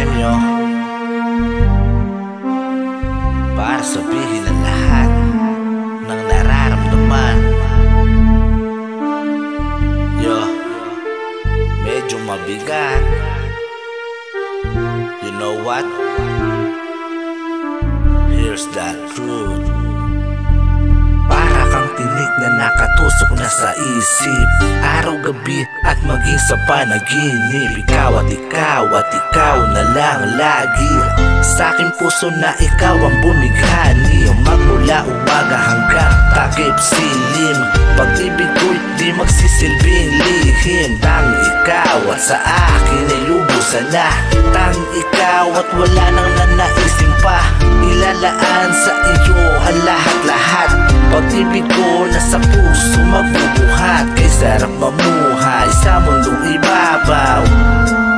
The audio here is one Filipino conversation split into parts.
rhyme nyo para sabihin ang lahat ng nararamdaman. Yo, medyo mabigat. You know what? Here's the truth. Para kang tinik na nakatusok na sa isip, araw-gabi at maging sa panaginip. Ikaw at ikaw na lang lagi. Sa aking puso na ikaw ang bumighani, magmula umaga hanggang takip silim. Pag-ibig ko'y di magsisilbing lihim. Tang ikaw at sa akin ay lubusan na. Tang ikaw at wala nang nanaisin pa. Ilalaan sa iyo ang lahat-lahat. Pag-ibig ko nasa puso magbubuhat. Kay sarap mamuhay sa mundong ibabaw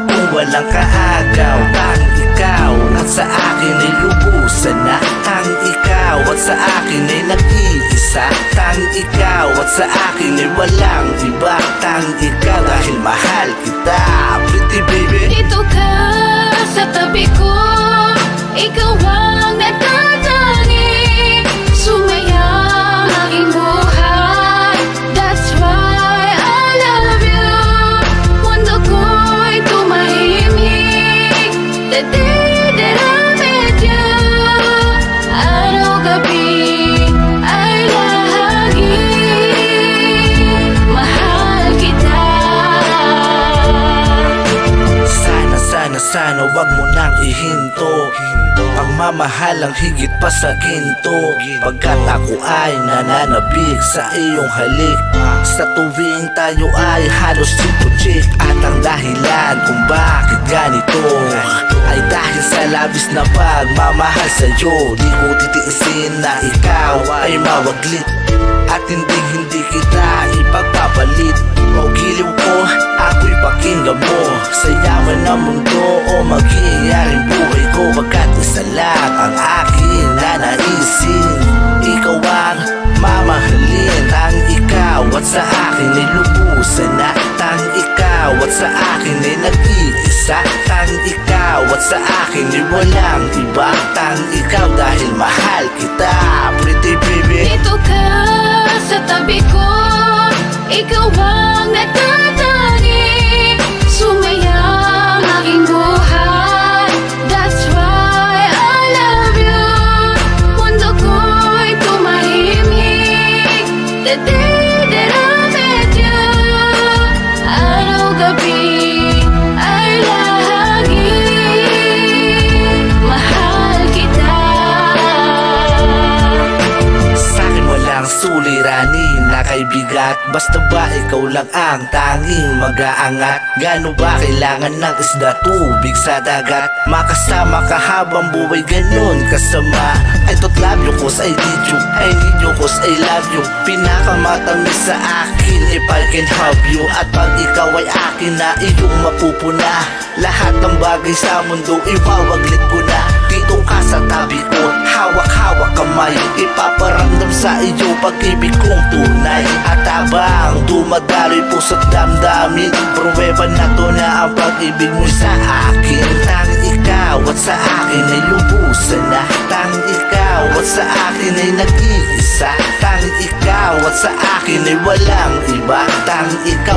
kung walang kaagaw. Tang ikaw at sa akin ay lubusan na. Tang ikaw at sa akin ay nag-iisa. Tang ikaw at sa akin ay walang iba. Tang ikaw dahil mahal kita, pretty baby. Dito ka sa tabi ko, ikaw ang natatangi. Sumaya aking buhay, that's why I love you. Mundo ko'y tumahimik the day that I met you. Araw-gabi ay lagi mahal kita. Sana wag mo nang ihinto. Pagmamahal ang higit pa sa ginto. Pagkat ako ay nananabik sa iyong halik. Sa tuwing tayo ay halos chik. At ang dahilan kung bakit ganito ay dahil sa labis na pagmamahal sa'yo. Di ko titiisin na ikaw ay mawaglit. At hindi kita ipagpapalit. O giliw ko, ako'y pakinggan mo. Sa yaman ng mundo o maghihiyaring buhay ko. Pagkat isa lang ang akin nanaisin. Ikaw ang mamahalin. Tang ikaw at sa akin ay lubusan na. Tang ikaw at sa akin ay nag-iisa. Tang ikaw at sa akin ay walang iba. Tang ikaw dahil mahal kita, pretty baby. Dito ka sa tabi ko, ikaw ang natatangi. Sumaya aking buhay, that's why I love you. Mundo ko'y tumahimik the day that I met you. Araw-gabi ay lagi mahal kita. Sa'kin walang suliranin na kaibigat. Basta ba ikaw lang ang tanging mag-aangat. Gano ba kailangan ng isda, tubig sa dagat? Makasama ka habang buhay, ganun kasama. I don't love you cause I need you, I need you cause I love you. Pinakamatamis sa akin if I can have you. At pag ikaw ay akin na, iyong mapupuna. Lahat ng bagay sa mundo iwawaglit ko na. Dito ka sa tabi ko, hawak-hawak kamay. Ipaparamdam sa iyo pag-ibig kong tunay. At habang dumadaloy puso't damdamin, pruweba na to na ang pag-ibig mo sa akin. Tang ikaw at sa akin ay lubusan na. Tang ikaw at sa akin ay nag-iisa. Tang ikaw at sa akin ay walang iba. Tang ikaw